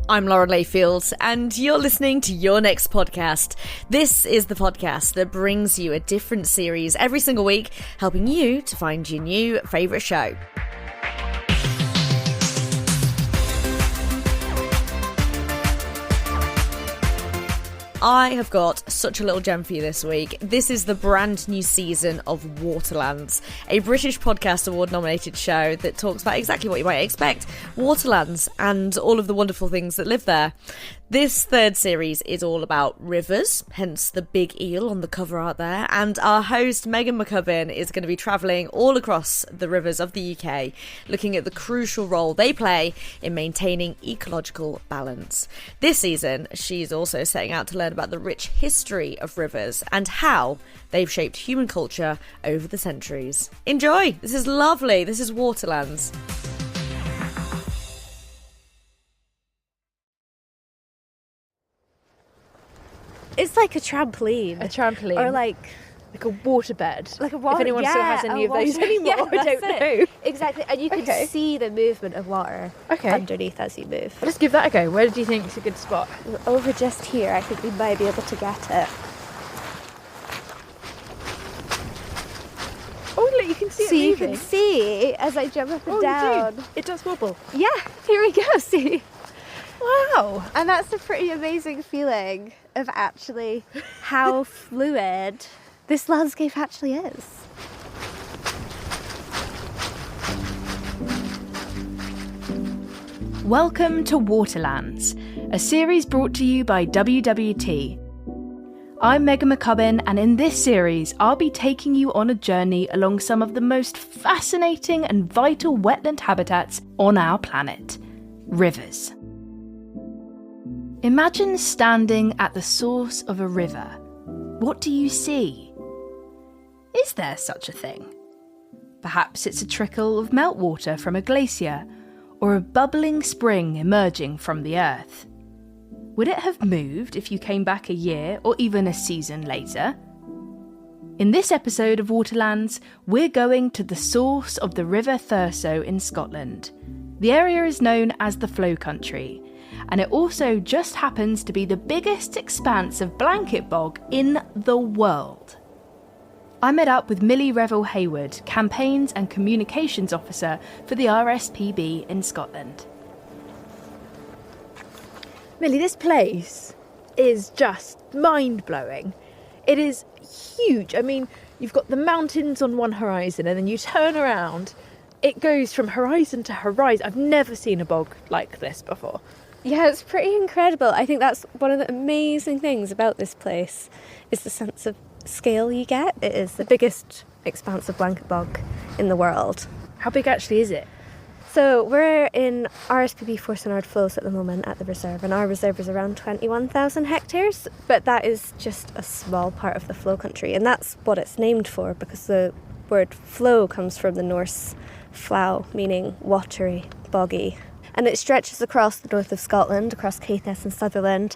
I'm Laura Layfield, and you're listening to Your Next Podcast. This is the podcast that brings you a different series every single week, helping you to find your new favourite show. I have got such a little gem for you this week. This is the brand new season of Waterlands, a British Podcast Award nominated show that talks about exactly what you might expect, Waterlands and all of the wonderful things that live there. This third series is all about rivers, hence the big eel on the cover art there, and our host Megan McCubbin is going to be travelling all across the rivers of the UK, looking at the crucial role they play in maintaining ecological balance. This season, she's also setting out to learn about the rich history of rivers and how they've shaped human culture over the centuries. Enjoy! This is lovely. This is Waterlands. It's like a trampoline. A trampoline. Or like a waterbed. Like a water, if anyone still has any of those anymore, yeah, I don't know. Exactly. And you can see the movement of water underneath as you move. Let's give that a go. Where do you think is a good spot? Over just here, I think we might be able to get it. Oh, look, you can see it moving. You can see as I jump up and down. You do. It does wobble. Yeah, here we go, see. Wow. And that's a pretty amazing feeling of actually how fluid this landscape actually is. Welcome to Waterlands, a series brought to you by WWT. I'm Megan McCubbin, and in this series, I'll be taking you on a journey along some of the most fascinating and vital wetland habitats on our planet, rivers. Imagine standing at the source of a river. What do you see? Is there such a thing? Perhaps it's a trickle of meltwater from a glacier, or a bubbling spring emerging from the earth. Would it have moved if you came back a year or even a season later? In this episode of Waterlands, we're going to the source of the River Thurso in Scotland. The area is known as the Flow Country, and it also just happens to be the biggest expanse of blanket bog in the world. I met up with Milly Revill Hayward, Campaigns and Communications Officer for the RSPB in Scotland. Milly, this place is just mind-blowing. It is huge. I mean, you've got the mountains on one horizon and then you turn around. It goes from horizon to horizon. I've never seen a bog like this before. Yeah, it's pretty incredible. I think that's one of the amazing things about this place is the sense of scale you get. It is the biggest expanse of blanket bog in the world. How big actually is it? So we're in RSPB Forcenard flows at the moment at the reserve, and our reserve is around 21,000 hectares, but that is just a small part of the flow country, and that's what it's named for because the word flow comes from the Norse flow, meaning watery, boggy. And it stretches across the north of Scotland, across Caithness and Sutherland,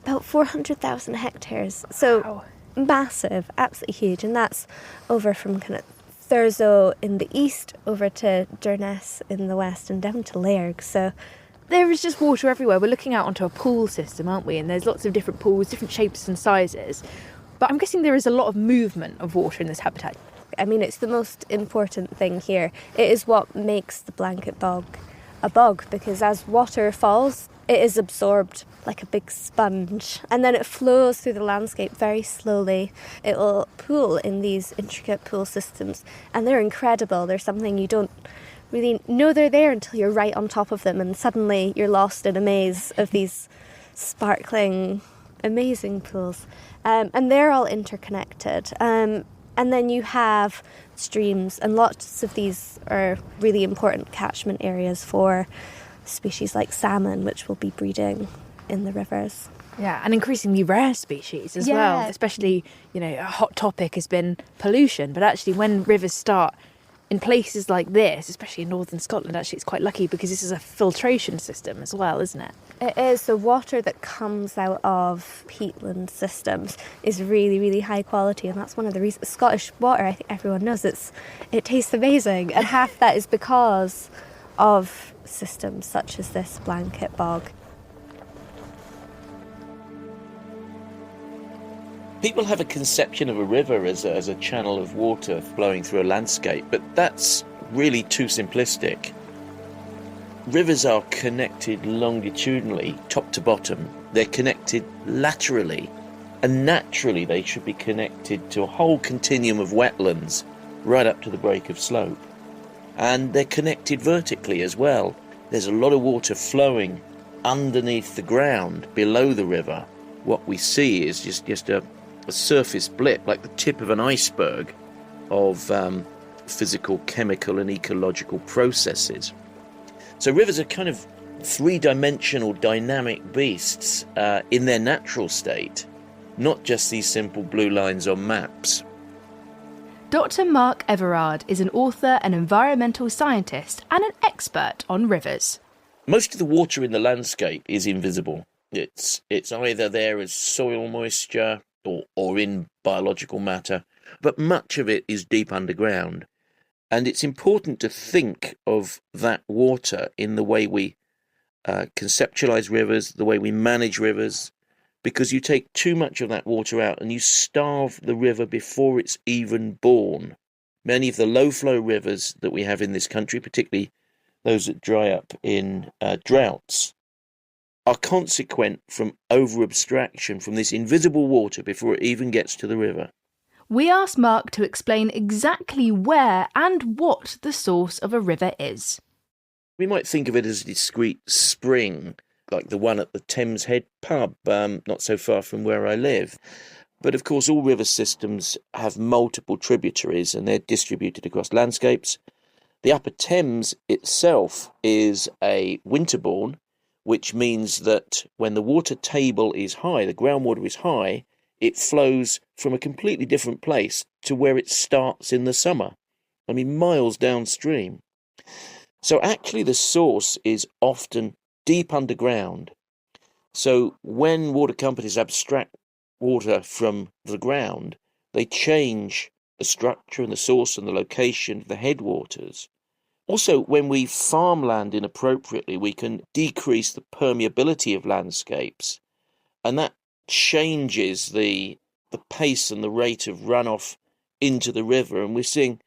about 400,000 hectares. So massive, absolutely huge. And that's over from kind of Thurso in the east, over to Durness in the west, and down to Lairg. So there is just water everywhere. We're looking out onto a pool system, aren't we? And there's lots of different pools, different shapes and sizes. But I'm guessing there is a lot of movement of water in this habitat. I mean, it's the most important thing here. It is what makes the blanket bog a bog, because as water falls, it is absorbed like a big sponge, and then it flows through the landscape very slowly. It will pool in these intricate pool systems, and they're incredible. They're something you don't really know they're there until you're right on top of them, and suddenly you're lost in a maze of these sparkling, amazing pools. And they're all interconnected. And then you have streams, and lots of these are really important catchment areas for species like salmon, which will be breeding in the rivers. Yeah, and increasingly rare species as well. Especially, a hot topic has been pollution, but actually when rivers start in places like this, especially in northern Scotland, actually it's quite lucky because this is a filtration system as well, isn't it? It is. The water that comes out of peatland systems is really, really high quality, and that's one of the reasons. Scottish water, I think everyone knows, it tastes amazing, and half that is because of systems such as this blanket bog. People have a conception of a river as a channel of water flowing through a landscape, but that's really too simplistic. Rivers are connected longitudinally, top to bottom. They're connected laterally, and naturally they should be connected to a whole continuum of wetlands right up to the break of slope. And they're connected vertically as well. There's a lot of water flowing underneath the ground below the river. What we see is just a surface blip, like the tip of an iceberg of physical, chemical and ecological processes. So rivers are kind of three-dimensional dynamic beasts in their natural state, not just these simple blue lines on maps. Dr. Mark Everard is an author, an environmental scientist and an expert on rivers. Most of the water in the landscape is invisible. It's either there as soil moisture or in biological matter, but much of it is deep underground. And it's important to think of that water in the way we conceptualize rivers, the way we manage rivers, because you take too much of that water out and you starve the river before it's even born. Many of the low-flow rivers that we have in this country, particularly those that dry up in droughts, are consequent from over-abstraction from this invisible water before it even gets to the river. We asked Mark to explain exactly where and what the source of a river is. We might think of it as a discrete spring, like the one at the Thames Head pub, not so far from where I live. But of course, all river systems have multiple tributaries and they're distributed across landscapes. The Upper Thames itself is a winterbourne, which means that when the water table is high, the groundwater is high, it flows from a completely different place to where it starts in the summer. I mean, miles downstream. So actually the source is often deep underground. So when water companies abstract water from the ground, they change the structure and the source and the location of the headwaters. Also, when we farm land inappropriately, we can decrease the permeability of landscapes, and that changes the pace and the rate of runoff into the river. And we're seeing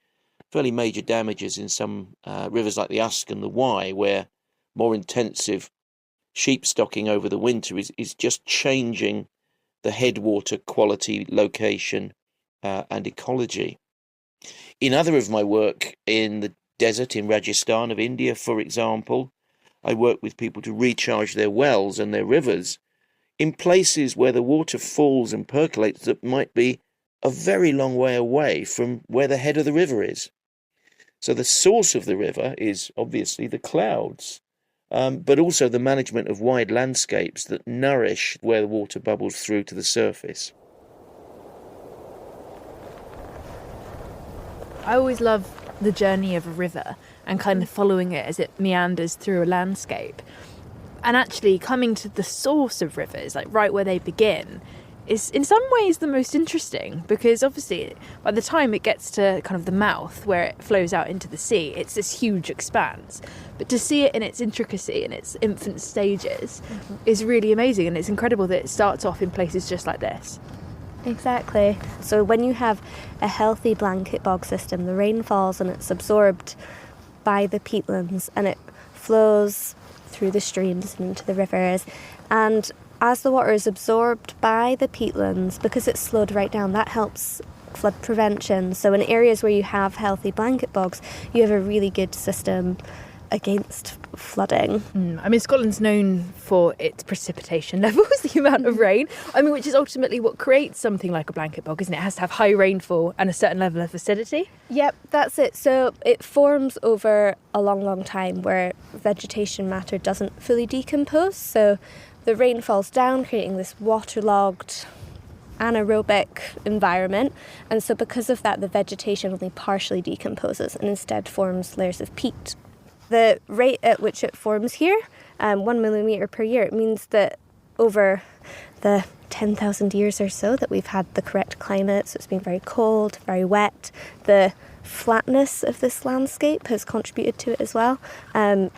fairly major damages in some rivers like the Usk and the Wye, where more intensive sheep stocking over the winter is just changing the headwater quality, location and ecology. In other of my work in the desert in Rajasthan of India, for example, I work with people to recharge their wells and their rivers in places where the water falls and percolates that might be a very long way away from where the head of the river is. So the source of the river is obviously the clouds, but also the management of wide landscapes that nourish where the water bubbles through to the surface. I always love the journey of a river and kind of following it as it meanders through a landscape. And actually coming to the source of rivers, like right where they begin, is in some ways the most interesting, because obviously by the time it gets to kind of the mouth where it flows out into the sea, it's this huge expanse. But to see it in its intricacy and its infant stages is really amazing, and it's incredible that it starts off in places just like this. Exactly. So when you have a healthy blanket bog system, the rain falls and it's absorbed by the peatlands and it flows through the streams and into the rivers, and as the water is absorbed by the peatlands, because it's slowed right down, that helps flood prevention. So in areas where you have healthy blanket bogs, you have a really good system against flooding. I mean, Scotland's known for its precipitation levels, the amount of rain, which is ultimately what creates something like a blanket bog, isn't it? It has to have high rainfall and a certain level of acidity. Yep, that's it. So it forms over a long, long time where vegetation matter doesn't fully decompose. So the rain falls down, creating this waterlogged, anaerobic environment. And so because of that, the vegetation only partially decomposes and instead forms layers of peat. The rate at which it forms here, 1 millimetre per year, it means that over the 10,000 years or so that we've had the correct climate, so it's been very cold, very wet, the flatness of this landscape has contributed to it as well. And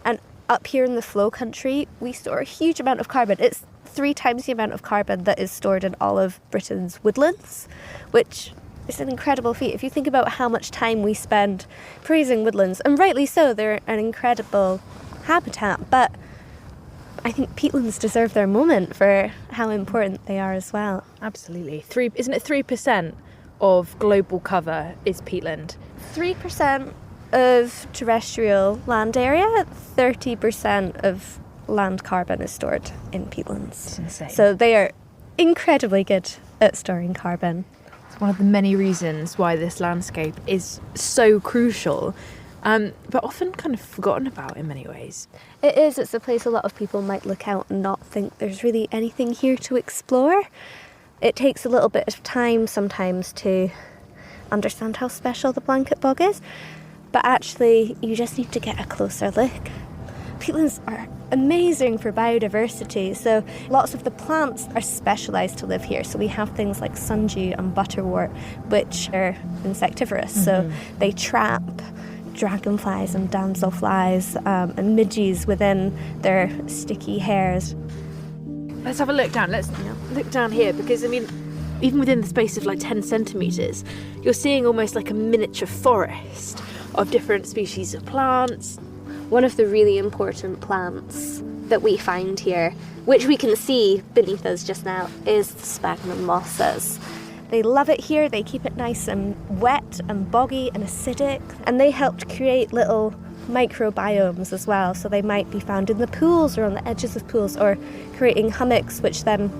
up here in the flow country, we store a huge amount of carbon. It's 3 times the amount of carbon that is stored in all of Britain's woodlands, which is an incredible feat. If you think about how much time we spend praising woodlands, and rightly so, they're an incredible habitat, but I think peatlands deserve their moment for how important they are as well. Absolutely. Isn't it 3% of global cover is peatland? 3% of terrestrial land area, 30% of land carbon is stored in peatlands. It's insane. So they are incredibly good at storing carbon. It's one of the many reasons why this landscape is so crucial, but often kind of forgotten about in many ways. It is. It's a place a lot of people might look out and not think there's really anything here to explore. It takes a little bit of time sometimes to understand how special the blanket bog is, but actually you just need to get a closer look. Peatlands are amazing for biodiversity, so lots of the plants are specialised to live here. So we have things like sundew and butterwort, which are insectivorous, so they trap dragonflies and damselflies and midges within their sticky hairs. Let's have a look down. Let's look down here, because I mean, even within the space of like 10 centimetres, you're seeing almost like a miniature forest of different species of plants. One of the really important plants that we find here, which we can see beneath us just now, is the sphagnum mosses. They love it here. They keep it nice and wet and boggy and acidic, and they helped create little microbiomes as well. So they might be found in the pools or on the edges of pools, or creating hummocks, which then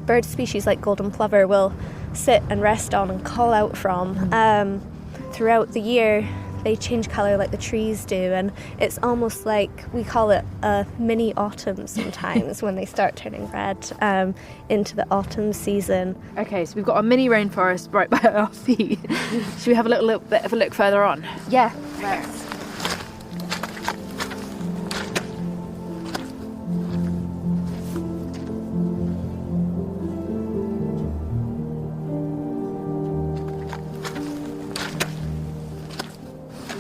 bird species like golden plover will sit and rest on and call out from. Throughout the year, they change colour like the trees do, and it's almost like, we call it a mini autumn sometimes when they start turning red into the autumn season. Okay, so we've got a mini rainforest right by our feet. Should we have a little bit of a look further on? Yeah, let's.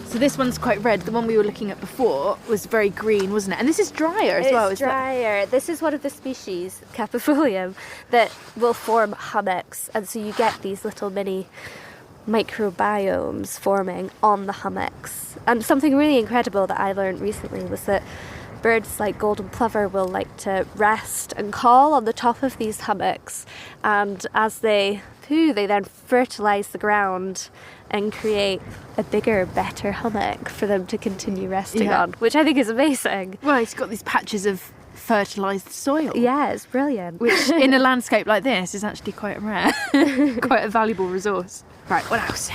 So this one's quite red. The one we were looking at before was very green, wasn't it? And this is drier as well. It's drier. This is one of the species, Capifolium, that will form hummocks, and so you get these little mini microbiomes forming on the hummocks. And something really incredible that I learned recently was that birds like golden plover will like to rest and call on the top of these hummocks, and as they poo, they then fertilise the ground and create a bigger, better hummock for them to continue resting on, which I think is amazing. Well, it's got these patches of fertilised soil. Yeah, it's brilliant. Which in a landscape like this is actually quite rare, quite a valuable resource. Right, what else?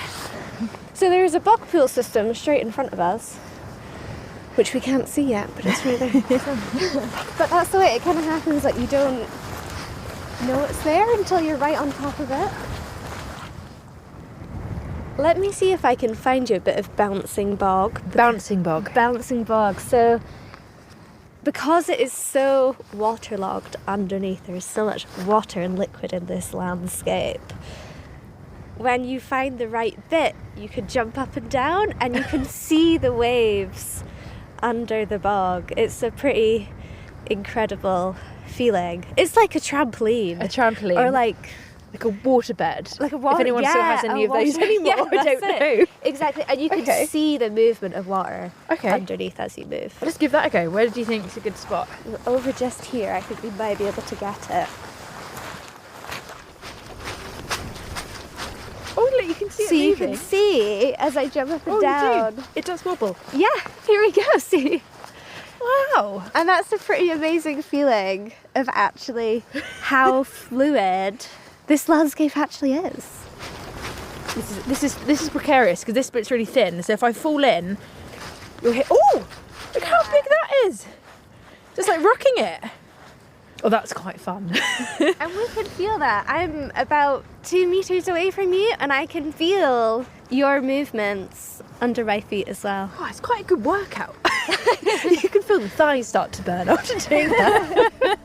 So there is a bog pool system straight in front of us, which we can't see yet, but it's right there. But that's the way it kind of happens, like you don't know it's there until you're right on top of it. Let me see if I can find you a bit of bouncing bog. Bouncing bog. Bouncing bog. So, because it is so waterlogged underneath, there's so much water and liquid in this landscape. When you find the right bit, you can jump up and down and you can see the waves under the bog. It's a pretty incredible feeling. It's like a trampoline. A trampoline. Or like a waterbed. Like a water. If anyone still has any of those anymore, I don't know. Exactly, and you can see the movement of water underneath as you move. Let's give that a go. Where do you think is a good spot? Over just here, I think we might be able to get it. Oh, look, you can see it moving. You can see as I jump up and down. You do. It does wobble. Yeah, here we go, see. Wow. And that's a pretty amazing feeling of actually how fluid this landscape actually is. This is precarious because this bit's really thin. So if I fall in, you'll hit. Oh, look how big that is! Just like rocking it. Oh, that's quite fun. And we can feel that. I'm about 2 meters away from you, and I can feel your movements under my feet as well. Oh, it's quite a good workout. You can feel the thighs start to burn after doing that.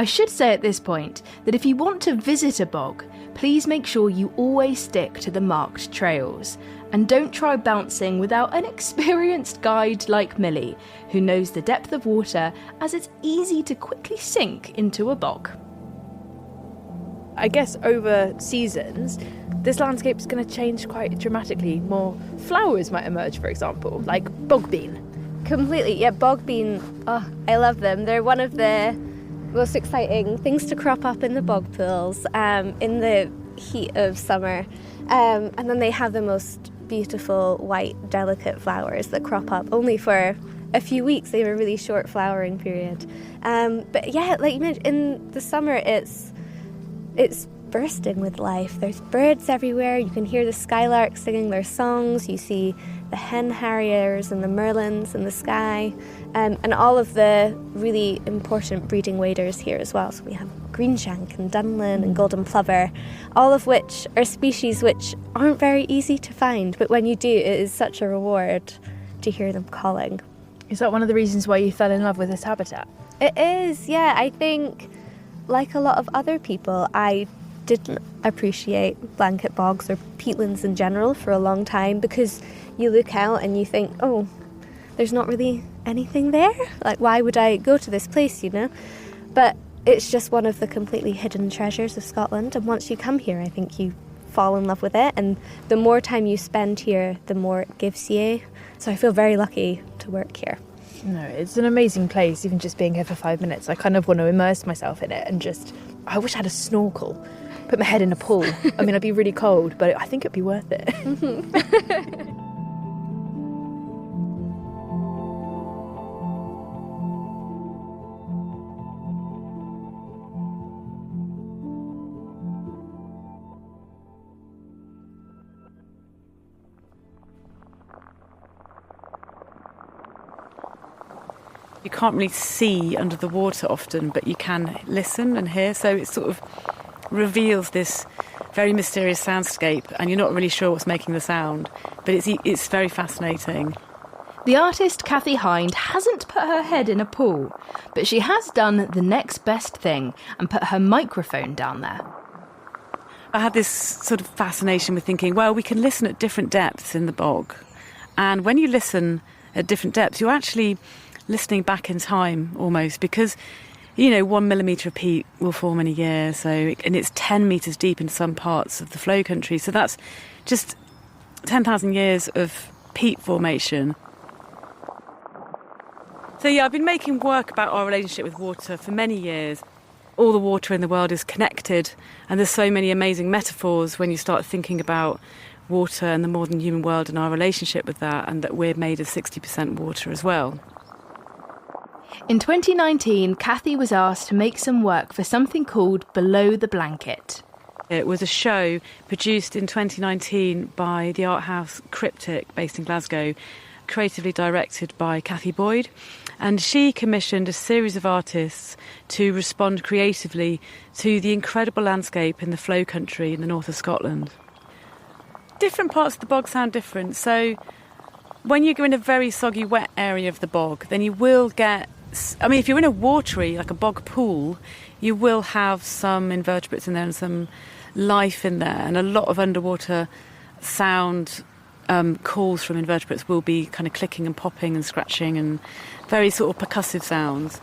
I should say at this point that if you want to visit a bog, please make sure you always stick to the marked trails. And don't try bouncing without an experienced guide like Milly, who knows the depth of water, as it's easy to quickly sink into a bog. I guess over seasons, this landscape is going to change quite dramatically. More flowers might emerge, for example, like bogbean. Completely, yeah, bogbean. Oh, I love them. They're one of the most exciting things to crop up in the bog pools in the heat of summer. And then they have the most beautiful, white, delicate flowers that crop up only for a few weeks. They have a really short flowering period. But yeah, like you mentioned, in the summer it's bursting with life. There's birds everywhere. You can hear the skylarks singing their songs. You see the hen harriers and the merlins in the sky, and all of the really important breeding waders here as well. So we have greenshank and dunlin and golden plover, all of which are species which aren't very easy to find, but when you do, it is such a reward to hear them calling. Is that one of the reasons why you fell in love with this habitat? It is, yeah. I think, like a lot of other people, I didn't appreciate blanket bogs or peatlands in general for a long time, because you look out and you think, oh, there's not really anything there. Like, why would I go to this place, you know? But it's just one of the completely hidden treasures of Scotland, and once you come here, I think you fall in love with it, and the more time you spend here, the more it gives you. So I feel very lucky to work here. No, it's an amazing place. Even just being here for 5 minutes, I kind of want to immerse myself in it and I wish I had a snorkel, put my head in a pool. I mean, I'd be really cold, but I think it'd be worth it. You can't really see under the water often, but you can listen and hear. So it sort of reveals this very mysterious soundscape, and you're not really sure what's making the sound, but it's very fascinating. The artist Kathy Hind hasn't put her head in a pool, but she has done the next best thing and put her microphone down there. I had this sort of fascination with thinking, well, we can listen at different depths in the bog. And when you listen at different depths, you're actually listening back in time almost, because 1 millimetre of peat will form in a year, and it's 10 metres deep in some parts of the flow country, so that's just 10,000 years of peat formation. So yeah, I've been making work about our relationship with water for many years. All the water in the world is connected, and there's so many amazing metaphors when you start thinking about water and the modern human world and our relationship with that, and that we're made of 60% water as well. In 2019, Kathy was asked to make some work for something called Below the Blanket. It was a show produced in 2019 by the art house Cryptic, based in Glasgow, creatively directed by Cathy Boyd. And she commissioned a series of artists to respond creatively to the incredible landscape in the flow country in the north of Scotland. Different parts of the bog sound different. So when you go in a very soggy, wet area of the bog, then you will get... if you're in a watery, like a bog pool, you will have some invertebrates in there and some life in there. And a lot of underwater sound calls from invertebrates will be kind of clicking and popping and scratching and very sort of percussive sounds.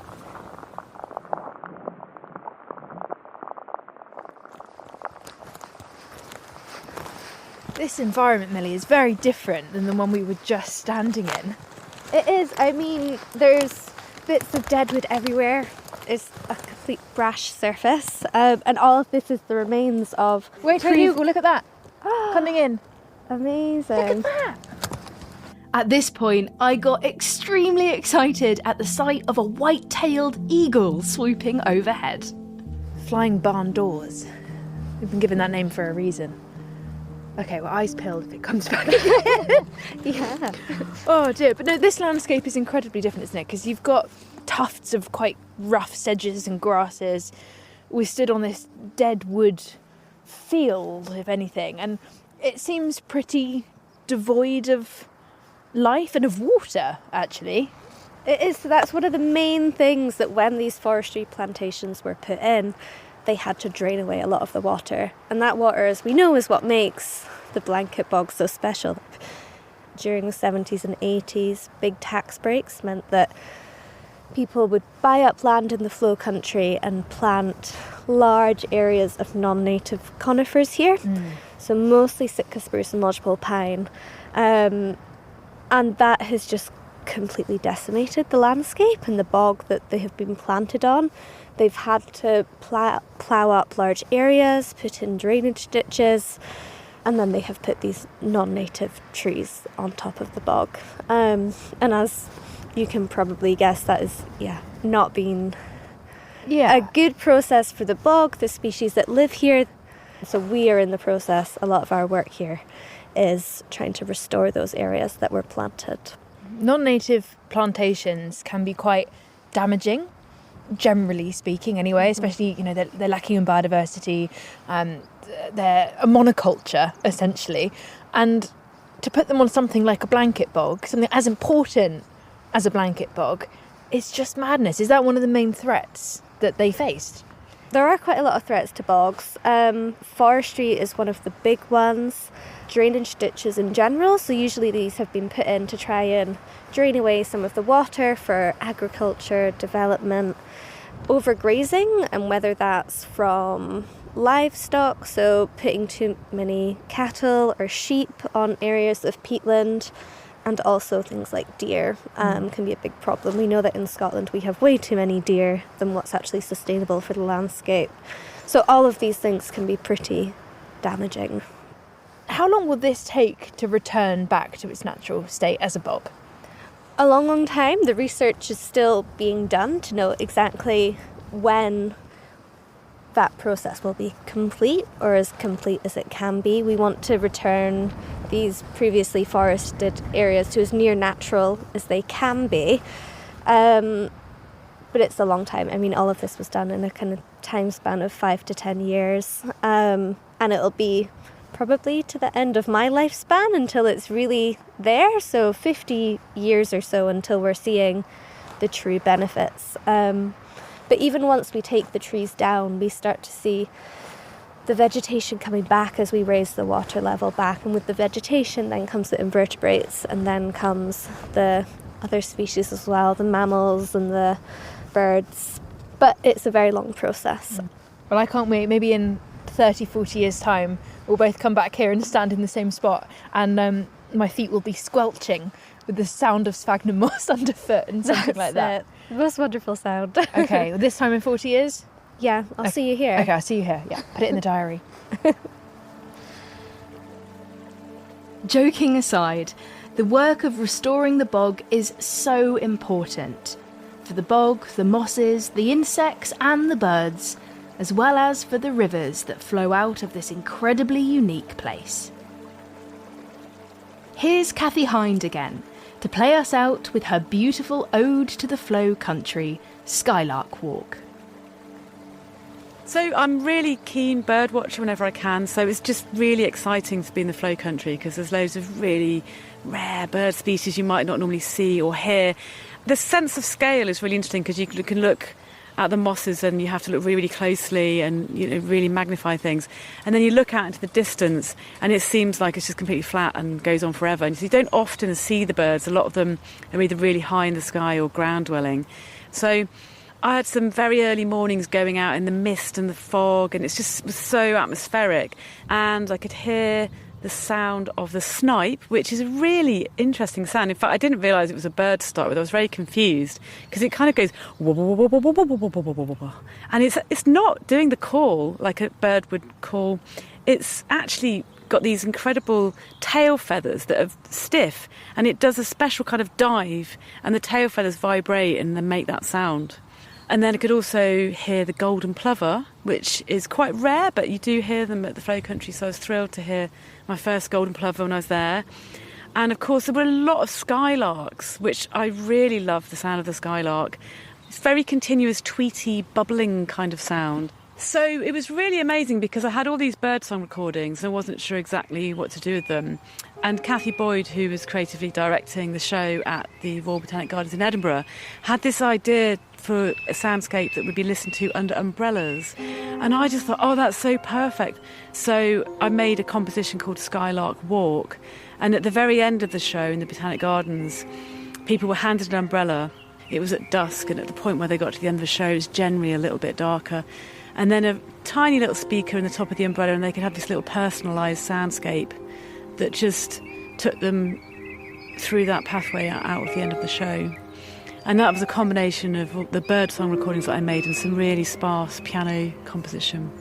This environment, Milly, is very different than the one we were just standing in. It is. I mean, there's bits of deadwood everywhere. It's a complete brash surface, and all of this is the remains of... Wait till you go, look at that. Coming in. Amazing. Look at that. At this point, I got extremely excited at the sight of a white-tailed eagle swooping overhead. Flying barn doors. We've been given that name for a reason. Okay, well, eyes peeled if it comes back again. Yeah. Oh dear, but no, this landscape is incredibly different, isn't it? Because you've got tufts of quite rough sedges and grasses. We stood on this dead wood field, if anything, and it seems pretty devoid of life and of water, actually. It is. So that's one of the main things, that when these forestry plantations were put in, they had to drain away a lot of the water. And that water, as we know, is what makes the blanket bog so special. During the 70s and 80s, big tax breaks meant that people would buy up land in the flow country and plant large areas of non-native conifers here. So mostly Sitka spruce and lodgepole pine. And that has just completely decimated the landscape and the bog that they have been planted on. They've had to plough up large areas, put in drainage ditches, and then they have put these non-native trees on top of the bog. And as you can probably guess, that is, not been a good process for the bog, the species that live here. So we are in the process, a lot of our work here is trying to restore those areas that were planted. Non-native plantations can be quite damaging, generally speaking anyway, especially, they're lacking in biodiversity, they're a monoculture, essentially. And to put them on something like a blanket bog, something as important as a blanket bog, it's just madness. Is that one of the main threats that they faced? There are quite a lot of threats to bogs. Forestry is one of the big ones. Drainage ditches in general, so usually these have been put in to try and drain away some of the water for agriculture, development. Overgrazing, and whether that's from livestock, so putting too many cattle or sheep on areas of peatland, and also things like deer can be a big problem. We know that in Scotland we have way too many deer than what's actually sustainable for the landscape. So all of these things can be pretty damaging. How long will this take to return back to its natural state as a bog? A long, long time. The research is still being done to know exactly when that process will be complete, or as complete as it can be. We want to return these previously forested areas to as near natural as they can be. But it's a long time. I mean, all of this was done in a kind of time span of 5 to 10 years. And it'll be probably to the end of my lifespan until it's really there. So 50 years or so until we're seeing the true benefits. But even once we take the trees down, we start to see the vegetation coming back as we raise the water level back. And with the vegetation then comes the invertebrates, and then comes the other species as well, the mammals and the birds. But it's a very long process. Well, I can't wait. Maybe in 30, 40 years' time, we'll both come back here and stand in the same spot, and my feet will be squelching with the sound of sphagnum moss underfoot and something like that. The most wonderful sound. Okay, well, this time in 40 years? Yeah, I'll see you here. Okay, I'll see you here. Yeah, put it in the diary. Joking aside, the work of restoring the bog is so important. For the bog, the mosses, the insects and the birds, as well as for the rivers that flow out of this incredibly unique place. Here's Kathy Hind again, to play us out with her beautiful ode to the flow country, Skylark Walk. So I'm really keen bird watcher whenever I can, so it's just really exciting to be in the flow country because there's loads of really rare bird species you might not normally see or hear. The sense of scale is really interesting because you can look at the mosses and you have to look really, really closely and really magnify things. And then you look out into the distance and it seems like it's just completely flat and goes on forever. And so you don't often see the birds. A lot of them are either really high in the sky or ground dwelling. So I had some very early mornings going out in the mist and the fog, and it was so atmospheric. And I could hear the sound of the snipe, which is a really interesting sound. In fact, I didn't realise it was a bird to start with. I was very confused because it kind of goes wah, wah, wah, wah, wah, wah, wah, wah, wah, wah. And it's not doing the call like a bird would call. It's actually got these incredible tail feathers that are stiff, and it does a special kind of dive, and the tail feathers vibrate and then make that sound. And then I could also hear the golden plover, which is quite rare, but you do hear them at the flow country, so I was thrilled to hear my first golden plover when I was there. And of course there were a lot of skylarks, which I really love the sound of the skylark. It's very continuous, tweety, bubbling kind of sound. So it was really amazing because I had all these birdsong recordings and I wasn't sure exactly what to do with them. And Kathy Boyd, who was creatively directing the show at the Royal Botanic Gardens in Edinburgh, had this idea for a soundscape that would be listened to under umbrellas. And I just thought, oh, that's so perfect. So I made a composition called Skylark Walk. And at the very end of the show in the Botanic Gardens, people were handed an umbrella. It was at dusk, and at the point where they got to the end of the show, it was generally a little bit darker. And then a tiny little speaker in the top of the umbrella, and they could have this little personalised soundscape that just took them through that pathway out of the end of the show. And that was a combination of the birdsong recordings that I made and some really sparse piano composition.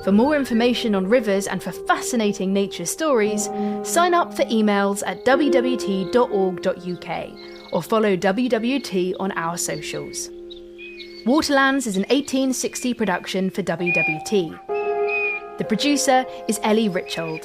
For more information on rivers and for fascinating nature stories, sign up for emails at wwt.org.uk or follow WWT on our socials. Waterlands is an 1860 production for WWT. The producer is Ellie Richard.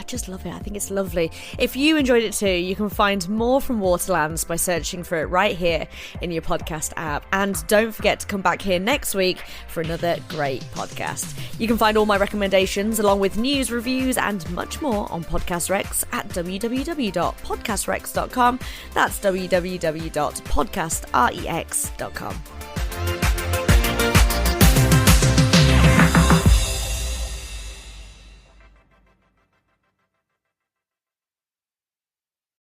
I just love it. I think it's lovely. If you enjoyed it too, you can find more from Waterlands by searching for it right here in your podcast app. And don't forget to come back here next week for another great podcast. You can find all my recommendations along with news, reviews and much more on Podcast Rex at www.podcastrex.com. That's www.podcastrex.com.